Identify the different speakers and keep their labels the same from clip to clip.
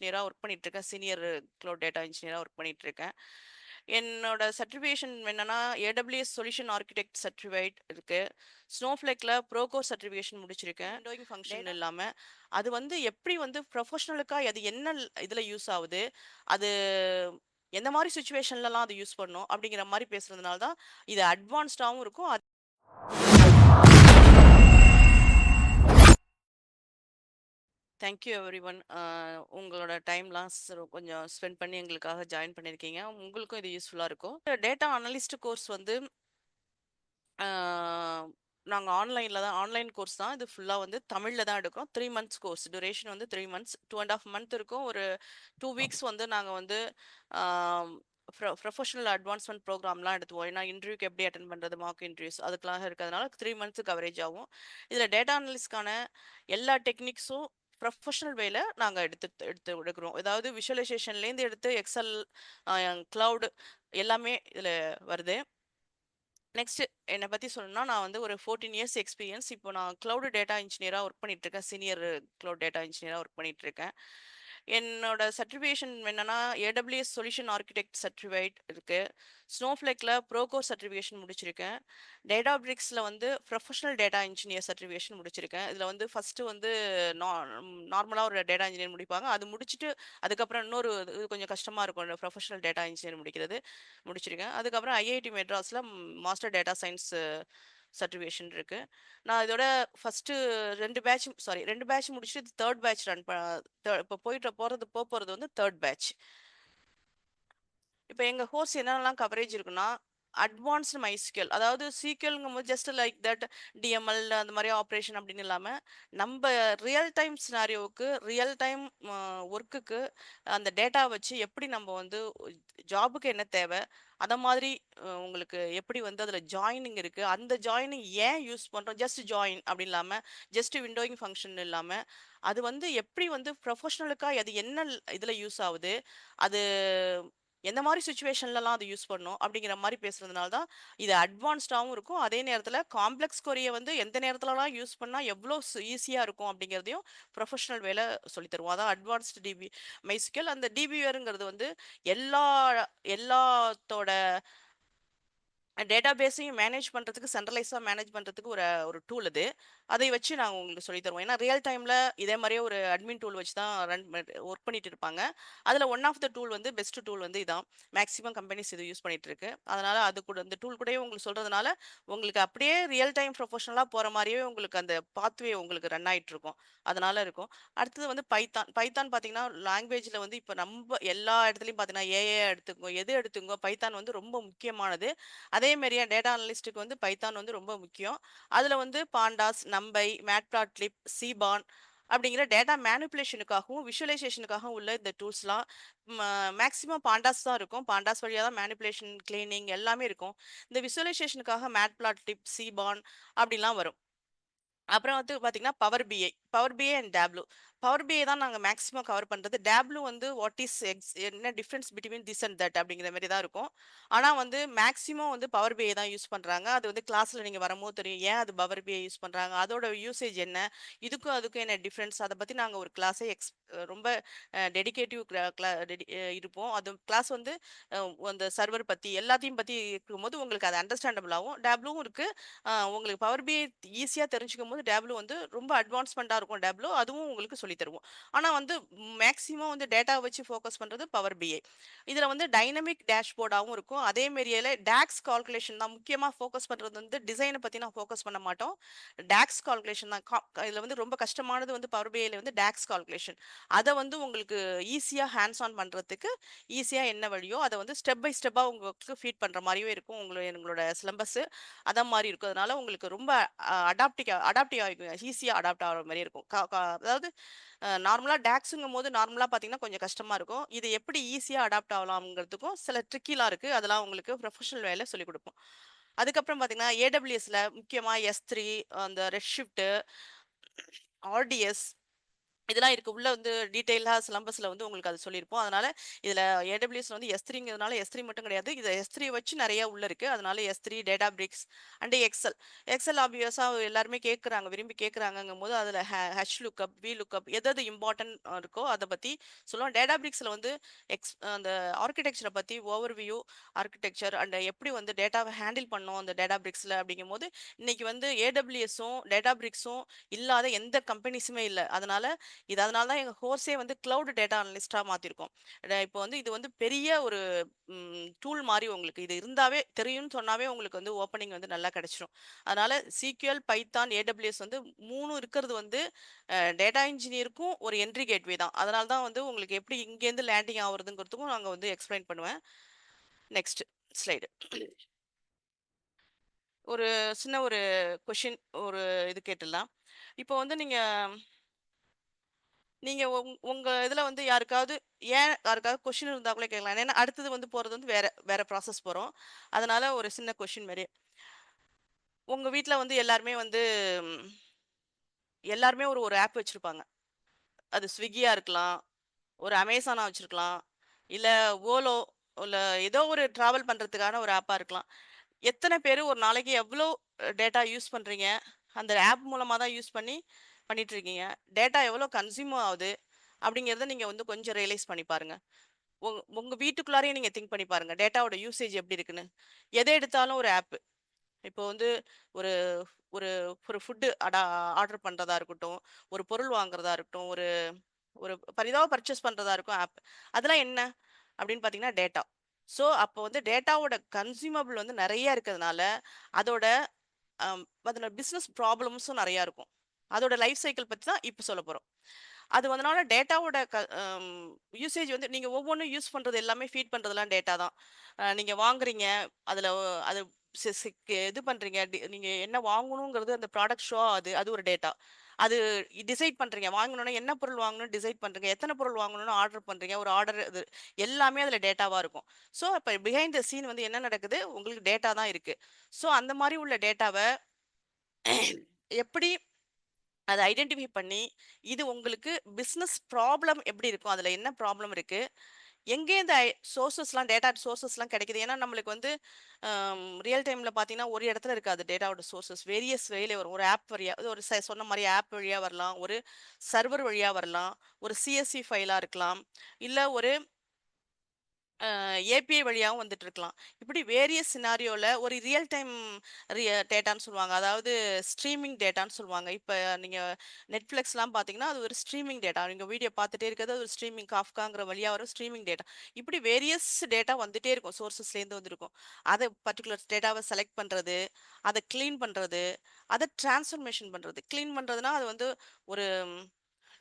Speaker 1: இன்ஜினியராக ஒர்க் பண்ணிகிட்ருக்கேன். Senior cloud data இன்ஜினியராக ஒர்க் பண்ணிகிட்ருக்கேன். என்னோட சர்டிஃபிகேஷன் என்னன்னா ஏடபிள்யூஎஸ் சொல்யூஷன் ஆர்கிடெக்ட் சர்டிஃபைட் இருக்கு. ஸ்னோஃப்ளேக்ல ப்ரோகோர் சர்டிஃபிகேஷன் முடிச்சிருக்கேன். விண்டோயிங் ஃபங்க்ஷன் இல்லாமல் அது வந்து எப்படி வந்து ப்ரொஃபஷனலுக்காக அது என்ன இதில் யூஸ் ஆகுது, அது எந்த மாதிரி சுச்சுவேஷன்லலாம் அது யூஸ் பண்ணும் அப்படிங்கிற மாதிரி பேசுறதுனால தான் இது அட்வான்ஸ்டாகவும் இருக்கும். Thank you every one. உங்களோட டைம்லாம் கொஞ்சம் ஸ்பெண்ட் பண்ணி எங்களுக்காக ஜாயின் பண்ணியிருக்கீங்க. உங்களுக்கும் இது யூஸ்ஃபுல்லாக இருக்கும். டேட்டா அனலிஸ்ட் கோர்ஸ் வந்து நாங்கள் ஆன்லைன் கோர்ஸ் தான். இது ஃபுல்லாக வந்து தமிழில் தான் எடுக்கிறோம். 3 மந்த்ஸ் கோர்ஸ் டியூரேஷன் வந்து 3 மந்த்ஸ் 2.5 மந்த் இருக்கும். ஒரு 2 வீக்ஸ் வந்து நாங்கள் வந்து ப்ரொஃபஷனல் அட்வான்ஸ்மெண்ட் ப்ரோக்ராம்லாம் எடுத்துவோம். ஏன்னா இன்டர்வியூக்கு எப்படி அட்டன் பண்ணுறது, மார்க் இன்டர்வியூஸ் அதுக்கெலாம் இருக்கிறதுனால 3 மந்த்ஸ் கவரேஜ் ஆகும். இதில் டேட்டா அனலிஸ்ட்கான எல்லா டெக்னிக்ஸும் ப்ரொஃபஷனல் வேல நாங்கள் எடுத்து எடுக்கிறோம். அதாவது விஷுவலைசேஷன்லேருந்து எடுத்து எக்ஸல், க்ளவுட் எல்லாமே இதில் வருது. நெக்ஸ்ட் என்னை பற்றி சொல்லணும்னா, நான் வந்து ஒரு 14 இயர்ஸ் எக்ஸ்பீரியன்ஸ். இப்போ நான் க்ளவுட் டேட்டா இன்ஜினியராக ஒர்க் பண்ணிகிட்ருக்கேன். சீனியர் க்ளவுட் டேட்டா இன்ஜினியராக ஒர்க் பண்ணிகிட்ருக்கேன். என்னோட சர்டிஃபிகேஷன் என்னன்னா ஏடபிள்யூஎஸ் சொல்யூஷன் ஆர்கிடெக்ட் சர்டிஃபைட் இருக்கு. ஸ்னோஃப்ளேக்ல ப்ரோகோர் சர்டிஃபிகேஷன் முடிச்சிருக்கேன். டேட்டா பிரிக்ஸில் வந்து ப்ரொஃபஷனல் டேட்டா இன்ஜினியர் சர்டிஃபிகேஷன் முடிச்சிருக்கேன். இதில் வந்து ஃபஸ்ட்டு வந்து நார்மலாக ஒரு டேட்டா இன்ஜினியர் முடிப்பாங்க. அது முடிச்சுட்டு அதுக்கப்புறம் இன்னொரு இது கொஞ்சம் கஷ்டமாக இருக்கும் ப்ரொஃபஷனல் டேட்டா இன்ஜினியர் முடிச்சிருக்கேன். அதுக்கப்புறம் ஐஐடி மெட்ராஸில் மாஸ்டர் டேட்டா சயின்ஸ் சர்டிஃபிகேஷன் இருக்கு. நான் இதோட ஃபர்ஸ்ட்டு 2 பேட்ச் முடிச்சுட்டு இது 3 பேட்ச் இப்போ போறது வந்து 3 பேட்ச். இப்போ எங்க கோர்ஸ் என்னென்னலாம் கவரேஜ் இருக்குன்னா, அட்வான்ஸ்டு மைஸ்கியூஎல், அதாவது சீக்வல்ங்கும்போது ஜஸ்ட் லைக் தட் டிஎம்எல் அந்த மாதிரி ஆப்ரேஷன் அப்படின்னு இல்லாமல் நம்ம ரியல் டைம் சினாரியோவுக்கு ரியல் டைம் ஒர்க்குக்கு அந்த டேட்டா வச்சு எப்படி நம்ம வந்து ஜாபுக்கு என்ன தேவை, அத மாதிரி உங்களுக்கு எப்படி வந்து அதில் ஜாயினிங் இருக்குது, அந்த ஜாயினிங் ஏன் யூஸ் பண்ணுறோம், ஜஸ்ட் ஜாயின் அப்படி இல்லாமல் ஜஸ்ட் விண்டோயிங் ஃபங்க்ஷன் இல்லாமல் அது வந்து எப்படி வந்து ப்ரொஃபஷனலுக்காக அது என்ன இதில் யூஸ் ஆகுது, அது எந்த மாதிரி சுச்சுவேஷன்லலாம் அது யூஸ் பண்ணும் அப்படிங்கிற மாதிரி பேசுறதுனால தான் இது அட்வான்ஸ்டாகவும் இருக்கும். அதே நேரத்தில் காம்ப்ளெக்ஸ் கொரியை வந்து எந்த நேரத்துலலாம் யூஸ் பண்ணால் எவ்வளோ ஈஸியாக இருக்கும் அப்படிங்கிறதையும் ப்ரொஃபஷனல் வேலை சொல்லி தருவோம். அதான் அட்வான்ஸ்டு மைஸ்கியூஎல். அந்த டிபிஆருங்கிறது வந்து எல்லா எல்லாத்தோட டேட்டா பேஸையும் மேனேஜ் பண்ணுறதுக்கு, சென்ட்ரலைஸாக மேனேஜ் பண்ணுறதுக்கு ஒரு ஒரு டூல் இது. அதை வச்சு நாங்கள் உங்களுக்கு சொல்லி தருவோம். ஏன்னா ரியல் டைமில் இதே மாதிரியே ஒரு அட்மின் டூல் வச்சு தான் ஒர்க் பண்ணிட்டு இருப்பாங்க. அதில் ஒன் ஆஃப் த டூல் வந்து பெஸ்ட் டூல் வந்து இதான். மேக்ஸிமம் கம்பெனிஸ் இது யூஸ் பண்ணிட்டு இருக்கு. அதனால அது கூட இந்த டூல் கூடயே உங்களுக்கு சொல்றதுனால உங்களுக்கு அப்படியே ரியல் டைம் ப்ரொஃபஷனலாக போகிற மாதிரியே உங்களுக்கு அந்த பாத்வே உங்களுக்கு ரன் ஆகிட்டு இருக்கும். அதனால இருக்கும். அடுத்தது வந்து பைத்தான் பார்த்தீங்கன்னா லாங்குவேஜில் வந்து இப்போ நம்ம எல்லா இடத்துலையும் பார்த்தீங்கன்னா ஏஏ எடுத்துக்கோ, எது எடுத்துக்கோ, பைத்தான் வந்து ரொம்ப முக்கியமானது. அதே மாதிரியே டேட்டா அனலிஸ்ட்டுக்கு வந்து பைத்தான் வந்து ரொம்ப முக்கியம். அதில் வந்து பாண்டாஸ், நம்பை, மேட்ப்ளாட்லிப், சீபான் அப்படிங்கிற டேட்டா மேனிப்புலேஷனுக்காகவும் விஷுவலைசேஷனுக்காகவும் உள்ள இந்த டூல்ஸ்லாம் மேக்ஸிமம் பாண்டாஸ் தான் இருக்கும். பாண்டாஸ் வழியாக தான் மேனிப்புலேஷன், கிளீனிங் எல்லாமே இருக்கும். இந்த விஷுவலைசேஷனுக்காக மேட்ப்ளாட்லிப், சீபான் அப்படிலாம் வரும். அப்புறம் வந்து பார்த்தீங்கன்னா Power BI and Tableau. Power BI தான் நாங்கள் மேக்ஸிமம் கவர் பண்ணுறது. டேப்லூ வந்து வாட் இஸ் என்ன difference between this and that அப்படிங்கிற மாதிரி தான் இருக்கும். ஆனால் வந்து மேக்ஸிமம் வந்து பவர் பிஐ தான் யூஸ் பண்ணுறாங்க. அது வந்து கிளாஸில் நீங்கள் வரும்போது தெரியும் ஏன் அது பவர் பிஐ யூஸ் பண்ணுறாங்க, அதோட யூசேஜ் என்ன, இதுக்கும் என்ன டிஃப்ரென்ஸ், அதை பற்றி நாங்கள் ஒரு கிளாஸே ரொம்ப டெடிகேட்டிவ் இருப்போம். அது கிளாஸ் வந்து அந்த சர்வர் பற்றி எல்லாத்தையும் பற்றி இருக்கும்போது உங்களுக்கு அது அண்டர்ஸ்டாண்டபிள் ஆகும். டேப்லூவும் இருக்குது. உங்களுக்கு பவர் பிஐ ஈஸியாக தெரிஞ்சுக்கும் போது டேப்லூ வந்து ரொம்ப அட்வான்ஸ்மெண்ட்டாக இருக்கும். டேப்லூ அதுவும் உங்களுக்கு சொல்லி தருவோம். ஆனால் வந்து மேக்ஸிமம் வந்து டேட்டா வச்சு ஃபோக்கஸ் பண்ணுறது பவர் பிஐ. இதில் வந்து டைனமிக் டேஷ்போர்டாகவும் இருக்கும். அதே மாரியே டேக்ஸ் கால்குலேஷன் தான் முக்கியமாக ஃபோக்கஸ் பண்ணுறது. வந்து டிசைனை பற்றி நான் ஃபோக்கஸ் பண்ண மாட்டோம். டேக்ஸ் கால்குலேஷன் தான். இதில் வந்து ரொம்ப கஷ்டமானது வந்து பவர் பிஐல வந்து டேக்ஸ் கால்குலேஷன். அதை வந்து உங்களுக்கு ஈஸியாக ஹேண்ட்ஸ் ஆன் பண்ணுறதுக்கு ஈஸியாக என்ன வழியோ அதை வந்து ஸ்டெப் பை ஸ்டெப்பாக உங்களுக்கு ஃபீட் பண்ணுற மாதிரியும் இருக்கும். எங்களோட சிலம்பஸ் அத மாதிரி இருக்கும். அதனால உங்களுக்கு ரொம்ப அடாப்டிவ் ஆகிக்கும். ஈஸியாக அடாப்ட் ஆகிற மாதிரி இருக்கும். அதாவது நார்மலாக டேக்ஸுங்கும் போது நார்மலாக பார்த்தீங்கன்னா கொஞ்சம் கஷ்டமாக இருக்கும். இது எப்படி ஈஸியாக அடாப்ட் ஆகலாம்ங்கிறதுக்கும் சில ட்ரிக்கிலாம் இருக்குது. அதெல்லாம் உங்களுக்கு ப்ரொஃபஷனல் வேலை சொல்லிக் கொடுப்போம். அதுக்கப்புறம் பார்த்தீங்கன்னா ஏடபிள்யூஎஸ்ல முக்கியமாக S3, அந்த ரெட் ஷிஃப்ட்டு, ஆர்டிஎஸ் இதெல்லாம் இருக்கு. உள்ள வந்து டீட்டெயிலா சிலம்பஸ்ல வந்து உங்களுக்கு அது சொல்லியிருப்போம். அதனால இதுல ஏடபிள்யூஎஸ்ல வந்து S3ங்கிறதுனால S3 மட்டும் கிடையாது. இது S3 வச்சு நெறைய உள்ள இருக்கு. அதனால S3, டேட்டாபிரிக்ஸ் அண்ட் எக்ஸெல். எக்ஸெல் ஆப்வியஸா எல்லாருமே கேட்கறாங்க, விரும்பி கேட்கறாங்கங்கும்போது அதுல ஹெச் லுக்கப், வி லுக்கப் எது இம்பார்ட்டன்ட் இருக்கோ அத பத்தி சொல்லுவோம். டேட்டாபிரிக்ஸ்ல வந்து அந்த ஆர்க்கிடெக்சர பத்தி ஓவர்வியூ, ஆர்க்கிடெக்சர் அண்ட் எப்படி வந்து டேட்டாவ ஹேண்டில் பண்ணணும் அந்த டேட்டாபிரிக்ஸ்ல அப்படிங்கும்போது, இன்னைக்கு வந்து ஏடபிள்யூஎஸும், டேட்டாபிரிக்ஸும் இல்லாத எந்த கம்பெனிஸுமே இல்ல. அதனால தான் எங்க கோர்ஸே வந்து கிளவுட் டேட்டா அனலிஸ்ட்டா மாத்திருக்கோம். இப்போ வந்து இது வந்து பெரிய ஒரு டூல் மாரி உங்களுக்கு. இது இருந்தாவே தெரியும்னு சொன்னாவே உங்களுக்கு வந்து ஓப்பனிங் வந்து நல்லா கிடைச்சிரும். அதனால SQL, பைத்தான், ஏடபிள்யூஎஸ் வந்து 3 இருக்கிறது வந்து டேட்டா இன்ஜினியருக்கும் ஒரு என்ட்ரி கேட்வே தான். அதனால தான் வந்து உங்களுக்கு எப்படி இங்கேருந்து லேண்டிங் ஆகுறதுங்கிறதுக்கும் நாங்க வந்து எக்ஸ்பிளைன் பண்ணுவேன். Next slide. ஒரு சின்ன ஒரு கொஸ்டின் ஒரு இது கேட்டுடலாம். இப்போ வந்து நீங்க நீங்க உங்க இதுல வந்து யாருக்காவது கொஸ்டின் இருந்தா கூட கேட்கலாம். ஏன்னா அடுத்தது வந்து போறது வந்து வேற வேற ப்ராசஸ் போறோம். அதனால ஒரு சின்ன கொஸ்டின் மாரி. உங்க வீட்ல வந்து ம், எல்லாருமே ஒரு ஒரு ஆப் வச்சிருப்பாங்க. அது ஸ்விக்கியா இருக்கலாம், ஒரு அமேசானா வச்சிருக்கலாம், இல்ல ஓலோ இல்ல ஏதோ ஒரு டிராவல் பண்றதுக்கான ஒரு ஆப்பா இருக்கலாம். எத்தன பேரு ஒரு நாளைக்கு எவ்ளோ டேட்டா யூஸ் பண்றீங்க? அந்த ஆப் மூலமா தான் யூஸ் பண்ணிட்டு இருக்கீங்க. டேட்டா எவ்ளோ கன்சியூம் ஆகுது? அப்படிங்கிறத நீங்க வந்து கொஞ்சம் ரியலைஸ் பண்ணி பாருங்க. உங்க வீட்டுக்குள்ளாரயே நீங்க திங்க் பண்ணி பாருங்க. டேட்டாவோட யூசேஜ் எப்படி இருக்குன்னு. எத எடுத்தாலும் ஒரு ஆப். இப்போ வந்து ஒரு ஒரு ஒரு ஃபுட் ஆர்டர் பண்றதா இருக்கட்டும், ஒரு பொருள் வாங்குறதா இருக்கட்டும், ஒரு ஒரு பரிதாப பர்ச்சேஸ் பண்றதா இருக்கும் ஆப். அதெல்லாம் என்ன அப்படின்னு பார்த்தீங்கன்னா டேட்டா. ஸோ அப்போ வந்து டேட்டாவோட கன்சியூமபிள் வந்து நெறைய இருக்கிறதுனால, அதோட அதில பிசினஸ் ப்ராப்ளம்ஸும் நெறையா இருக்கும். அதோட லைஃப் சைக்கிள் பத்தி தான் இப்ப சொல்லப் போறோம். அது அதனால டேட்டாவோட யூசேஜ் வந்து நீங்க ஒவ்வொன்னும் யூஸ் பண்றது எல்லாமே ஃபீட் பண்றதெல்லாம் டேட்டா தான். நீங்க வாங்குறீங்க, அதுல அது இது பண்றீங்க. நீங்க என்ன வாங்கணுங்கிறது அந்த ப்ராடக்ட் ஷோ ஆகுது. அது ஒரு டேட்டா. அது டிசைட் பண்றீங்க. வாங்கணும்னா என்ன பொருள் வாங்கணும்னு டிசைட் பண்றீங்க. எத்தன பொருள் வாங்கணும்னு ஆர்டர் பண்றீங்க. ஒரு ஆர்டர் இது எல்லாமே அதுல டேட்டாவா இருக்கும். ஸோ அப்ப பிஹைண்ட் த சீன் வந்து என்ன நடக்குது? உங்களுக்கு டேட்டா தான் இருக்கு. ஸோ அந்த மாரி உள்ள டேட்டாவ எப்படி அத ஐடென்டிஃபை பண்ணி, இது உங்களுக்கு பிசினஸ் ப்ராப்ளம் எப்படி இருக்கும்? அதுல என்ன ப்ராப்ளம் இருக்கு? எங்கேருந்து டேட்டா சோர்சஸ்லாம் கிடைக்குது? ஏன்னா நம்மளுக்கு வந்து ரியல் டைம்ல பார்த்தீங்கன்னா, ஒரு இடத்துல இருக்காது டேட்டாவோட சோர்சஸ். வேரியஸ் வேல வரும். ஒரு ஆப் வழியா அது ஒரு சொன்ன மாரி ஆப் வழியா வரலாம். ஒரு சர்வர் வழியா வரலாம். ஒரு CSV ஃபைலா இருக்கலாம். இல்ல ஒரு ஏபிஐ வழியாவும் வந்துட்டு இருக்கலாம். இப்படி வேரியஸ் சினாரியோல ஒரு ரியல் டைம் டேட்டான்னு சொல்லுவாங்க. அதாவது ஸ்ட்ரீமிங் டேட்டான்னு சொல்லுவாங்க. இப்ப நீங்க Netflixலாம் பார்த்தீங்கன்னா, அது ஒரு ஸ்ட்ரீமிங் டேட்டா. நீங்க வீடியோ பார்த்துட்டே இருக்கிறது ஒரு ஸ்ட்ரீமிங் காஃப்காங்கிற வழியா வரும் ஸ்ட்ரீமிங் டேட்டா. இப்படி வேரியஸ் டேட்டா வந்துட்டே இருக்கும். சோர்சஸ்லேருந்து வந்திருக்கும். அத பர்ட்டிகுலர் டேட்டாவ செலக்ட் பண்றது, அத கிளீன் பண்றது, அத டிரான்ஸ்ஃபர்மேஷன் பண்றது. கிளீன் பண்றதுன்னா, அது வந்து ஒரு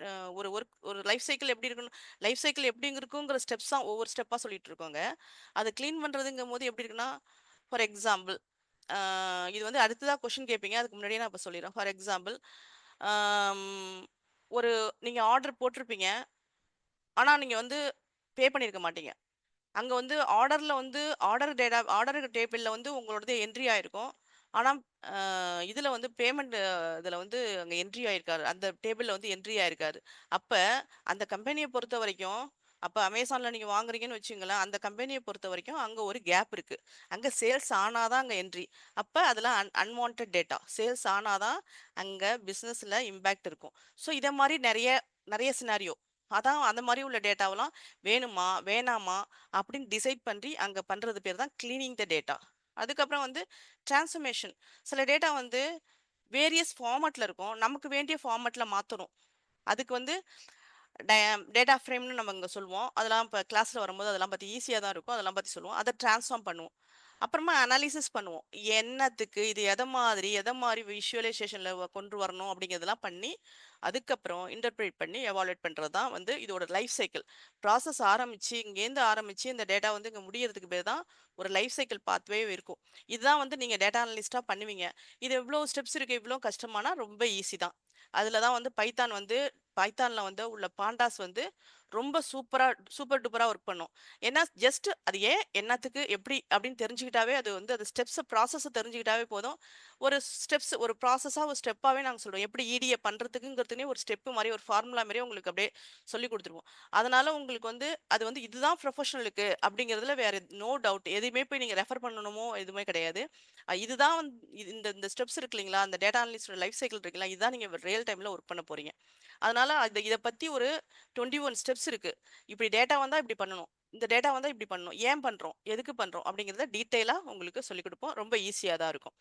Speaker 1: அ ஒரு ஒர்க் ஒரு லைஃப் சைக்கிள் எப்படி இருக்கணும் லைஃப் சைக்கிள் எப்படி இருக்குங்கிற ஸ்டெப்ஸ் தான் ஒவ்வொரு ஸ்டெப்பா சொல்லிட்டு இருக்கோங்க. அத கிளீன் பண்றதுங்கும்போது எப்படி இருக்குன்னா, ஃபார் எக்ஸாம்பிள் இது வந்து அடுத்ததா கொஸ்டின் கேட்பீங்க. அதுக்கு முன்னாடியே நான் இப்ப சொல்லிர்றேன். ஃபார் எக்ஸாம்பிள் ஆம், ஒரு நீங்க ஆர்டர் போட்டிருப்பீங்க. ஆனா நீங்க வந்து பே பண்ணியிருக்க மாட்டீங்க. அங்க வந்து ஆர்டர் டேபிள்ல வந்து உங்களோடது என்ட்ரி ஆயிருக்கும். ஆனா, இதுல வந்து பேமெண்ட் இதுல வந்து அங்க என்ட்ரி ஆயிருக்காது. அந்த டேபிள்ல வந்து என்ட்ரி ஆயிருக்காது. அப்ப அந்த கம்பெனிய பொறுத்தவரைக்கும் அமேசான்ல நீங்க வாங்குறீங்கன்னு வச்சுக்கங்களேன், அந்த கம்பெனிய பொறுத்தவரைக்கும் அங்க ஒரு கேப் இருக்கு. அங்க சேல்ஸ் ஆனா தான் அங்க என்ட்ரி. அப்ப அதெல்லாம் அன்வான்டட் டேட்டா. சேல்ஸ் ஆனா தான் அங்க பிசினஸ்ல இம்பாக்ட் இருக்கும். ஸோ இத மாரி நெறைய நெறைய சினாரியோ. அதான் அந்த மாரி உள்ள டேட்டாவெல்லாம் வேணுமா? வேணாமா? அப்படின்னு டிசைட் பண்ணி அங்க பண்றது பேர் தான் கிளீனிங் த டேட்டா. அதுக்கப்புறம் வந்து டிரான்ஸ்ஃபர்மேஷன். சில டேட்டா வந்து வேரியஸ் ஃபார்மட்ல இருக்கும். நமக்கு வேண்டிய ஃபார்மட்ல மாத்தணும். அதுக்கு வந்து டேட்டா ஃப்ரேம்னு நம்ம இங்க சொல்லுவோம். அதெல்லாம் இப்ப கிளாஸ்ல வரும்போது அதெல்லாம் பத்தி ஈஸியா தான் இருக்கும். அதெல்லாம் பத்தி சொல்லுவோம். அத டிரான்ஸ்ஃபார்ம் பண்ணுவோம். அப்புறமா அனாலிசிஸ் பண்ணுவோம். என்னத்துக்கு இது எத மாரி விஷுவலைசேஷன்ல கொண்டு வரணும் அப்படிங்கிறதெல்லாம் பண்ணி, அதுக்கப்புறம் இன்டர்பிரேட் பண்ணி எவாலுவேட் பண்றது தான் வந்து இதோட லைஃப் சைக்கிள். ப்ராசஸ் ஆரம்பிச்சு, இங்கேருந்து ஆரம்பிச்சு இந்த டேட்டா வந்து இங்க முடியறதுக்கு பேர் தான் ஒரு லைஃப் சைக்கிள் பாத்வே இருக்கும். இதுதான் வந்து நீங்க டேட்டா அனலிஸ்ட்டா பண்ணுவீங்க. இது எவ்ளோ ஸ்டெப்ஸ் இருக்கு, இவ்ளோ கஷ்டமானா ரொம்ப ஈஸி தான். அதுல தான் வந்து பைத்தான்ல வந்து உள்ள பாண்டாஸ் வந்து ரொம்ப சூப்பர் டூப்பரா ஒர்க் பண்ணும். ஏன்னா ஜஸ்ட் அது ஏன், என்னத்துக்கு, எப்படி அப்படின்னு தெரிஞ்சுக்கிட்டாவே அது வந்து அது ஸ்டெப்ஸ் ப்ராசஸ தெரிஞ்சுக்கிட்டாவே போதும். ஒரு ஸ்டெப்ஸ் ஒரு ப்ராசஸா ஒரு ஸ்டெப்பாவே நாங்க சொல்றோம். எப்படி இடிஏ பண்றதுக்குங்கிறதுக்குன்னே ஒரு ஸ்டெப் மாரி ஒரு ஃபார்முலா மாரியே உங்களுக்கு அப்படியே சொல்லிக் குடுத்துருவோம். அதனால உங்களுக்கு வந்து அது வந்து இதுதான் ப்ரொஃபஷனலுக்கு அப்படிங்கிறதுல வேற நோ டவுட். எதையுமே போய் நீங்க ரெஃபர் பண்ணணுமோ எதுவுமே கிடையாது. இதுதான் இந்த இந்த ஸ்டெப்ஸ் இருக்கு இல்லைங்களா? அந்த டேட்டா அனலிஸ்ட்டோட லைஃப் சைக்கிள் இருக்குல்ல, இதுதான் நீங்க ரியல் டைம்ல ஒர்க் பண்ண போறீங்க. அதனால இத பத்தி ஒரு 21 ஸ்டெப்ஸ் இருக்கு. இப்படி டேட்டா வந்தா இப்படி பண்ணணும். இந்த டேட்டா வந்தா இப்படி பண்ணணும். ஏன் பண்றோம்? எதுக்கு பண்றோம்? அப்படிங்கிறத டீட்டெயிலா உங்களுக்கு சொல்லிக் குடுப்போம். ரொம்ப ஈஸியா தான் இருக்கும்.